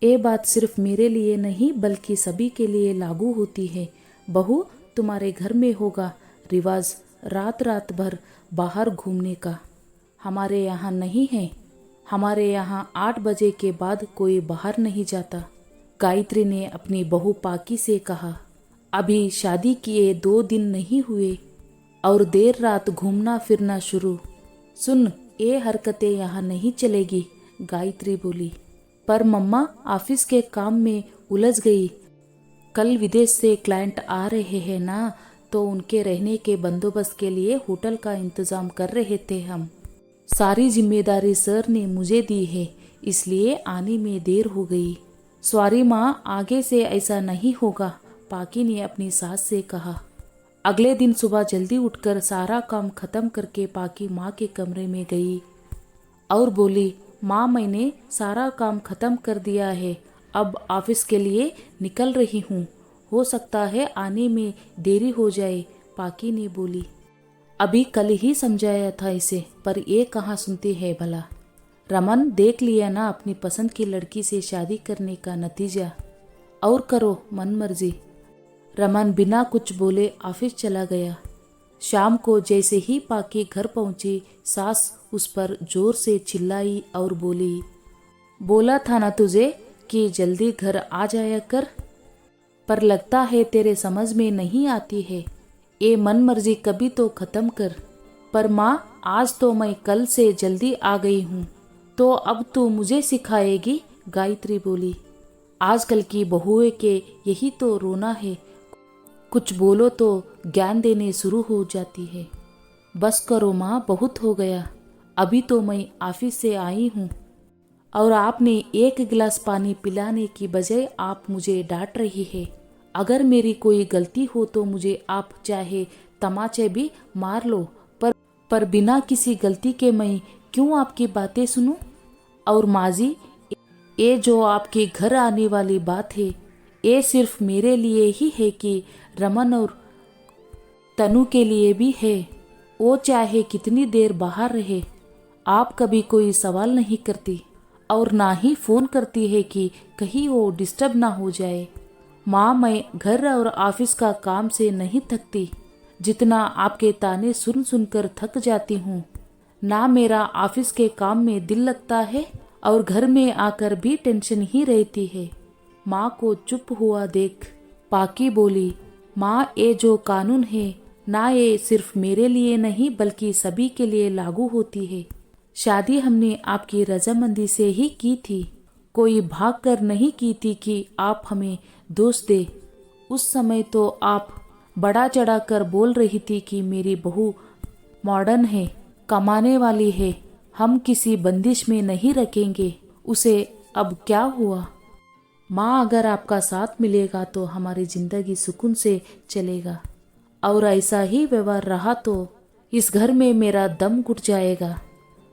ये बात सिर्फ मेरे लिए नहीं बल्कि सभी के लिए लागू होती है। बहू, तुम्हारे घर में होगा रिवाज रात रात भर बाहर घूमने का, हमारे यहाँ नहीं है। हमारे यहाँ 8 बजे के बाद कोई बाहर नहीं जाता। गायत्री ने अपनी बहू पाकी से कहा। अभी शादी किए 2 दिन नहीं हुए और देर रात घूमना फिरना शुरू। सुन, ये हरकतें यहाँ नहीं चलेगी, गायत्री बोली। पर मम्मा, ऑफिस के काम में उलझ गई। कल विदेश से क्लाइंट आ रहे हैं ना, तो उनके रहने के बंदोबस्त के लिए होटल का इंतजाम कर रहे थे हम। सारी जिम्मेदारी सर ने मुझे दी है, इसलिए आने में देर हो गई। सॉरी माँ, आगे से ऐसा नहीं होगा, पाकी ने अपनी सास से कहा। अगले दिन सुबह जल्दी उठकर सारा काम खत्म करके पाकी माँ के कमरे में गई और बोली, माँ मैंने सारा काम खत्म कर दिया है, अब ऑफिस के लिए निकल रही हूँ। हो सकता है आने में देरी हो जाए, पाकी ने बोली। अभी कल ही समझाया था इसे, पर ये कहाँ सुनती है भला। रमन, देख लिया ना अपनी पसंद की लड़की से शादी करने का नतीजा, और करो मन मर्जी। रमन बिना कुछ बोले ऑफिस चला गया। शाम को जैसे ही पाकी घर पहुंची, सास उस पर जोर से चिल्लाई और बोली, बोला था ना तुझे कि जल्दी घर आ जाया कर, पर लगता है तेरे समझ में नहीं आती है। ये मन मर्जी कभी तो खत्म कर। पर माँ, आज तो मैं कल से जल्दी आ गई हूँ, तो अब तू मुझे सिखाएगी, गायत्री बोली। आजकल की बहुएं के यही तो रोना है, कुछ बोलो तो ज्ञान देने शुरू हो जाती है। बस करो माँ, बहुत हो गया। अभी तो मैं ऑफिस से आई हूँ और आपने 1 गिलास पानी पिलाने की बजाय आप मुझे डांट रही है। अगर मेरी कोई गलती हो तो मुझे आप चाहे तमाचे भी मार लो, पर बिना किसी गलती के मैं क्यों आपकी बातें सुनूं? और माजी, ये जो आपके घर आने वाली बात है, ये सिर्फ मेरे लिए ही है कि रमन और तनु के लिए भी है। वो चाहे कितनी देर बाहर रहे, आप कभी कोई सवाल नहीं करती और ना ही फोन करती है कि कहीं वो डिस्टर्ब ना हो जाए। माँ, मैं घर और ऑफिस का काम से नहीं थकती जितना आपके ताने सुन सुनकर थक जाती हूँ। ना मेरा ऑफिस के काम में दिल लगता है और घर में आकर भी टेंशन ही रहती है। माँ को चुप हुआ देख पाकी बोली, माँ, ये जो कानून है ना, ये सिर्फ मेरे लिए नहीं बल्कि सभी के लिए लागू होती है। शादी हमने आपकी रजामंदी से ही की थी, कोई भाग कर नहीं की थी कि आप हमें दोष दे। उस समय तो आप बड़ा चढ़ा कर बोल रही थी कि मेरी बहू मॉडर्न है, कमाने वाली है, हम किसी बंदिश में नहीं रखेंगे उसे। अब क्या हुआ? माँ, अगर आपका साथ मिलेगा तो हमारी जिंदगी सुकून से चलेगा, और ऐसा ही व्यवहार रहा तो इस घर में मेरा दम घुट जाएगा।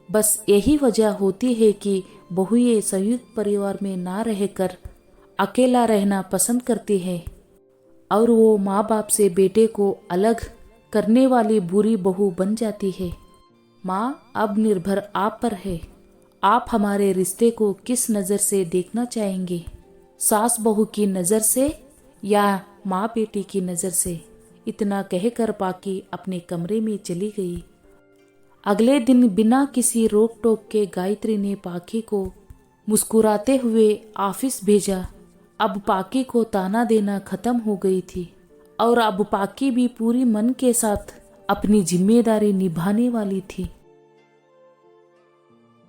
बस यही वजह होती है कि बहुएं संयुक्त परिवार में ना रहकर अकेला रहना पसंद करती है, और वो माँ बाप से बेटे को अलग करने वाली बुरी बहू बन जाती है। माँ, अब निर्भर आप पर है, आप हमारे रिश्ते को किस नज़र से देखना चाहेंगे, सास बहू की नज़र से या माँ बेटी की नज़र से? इतना कहकर पाकी अपने कमरे में चली गई। अगले दिन बिना किसी रोक टोक के गायत्री ने पाकी को मुस्कुराते हुए ऑफिस भेजा। अब पाकी को ताना देना खत्म हो गई थी और अब पाकी भी पूरी मन के साथ अपनी जिम्मेदारी निभाने वाली थी।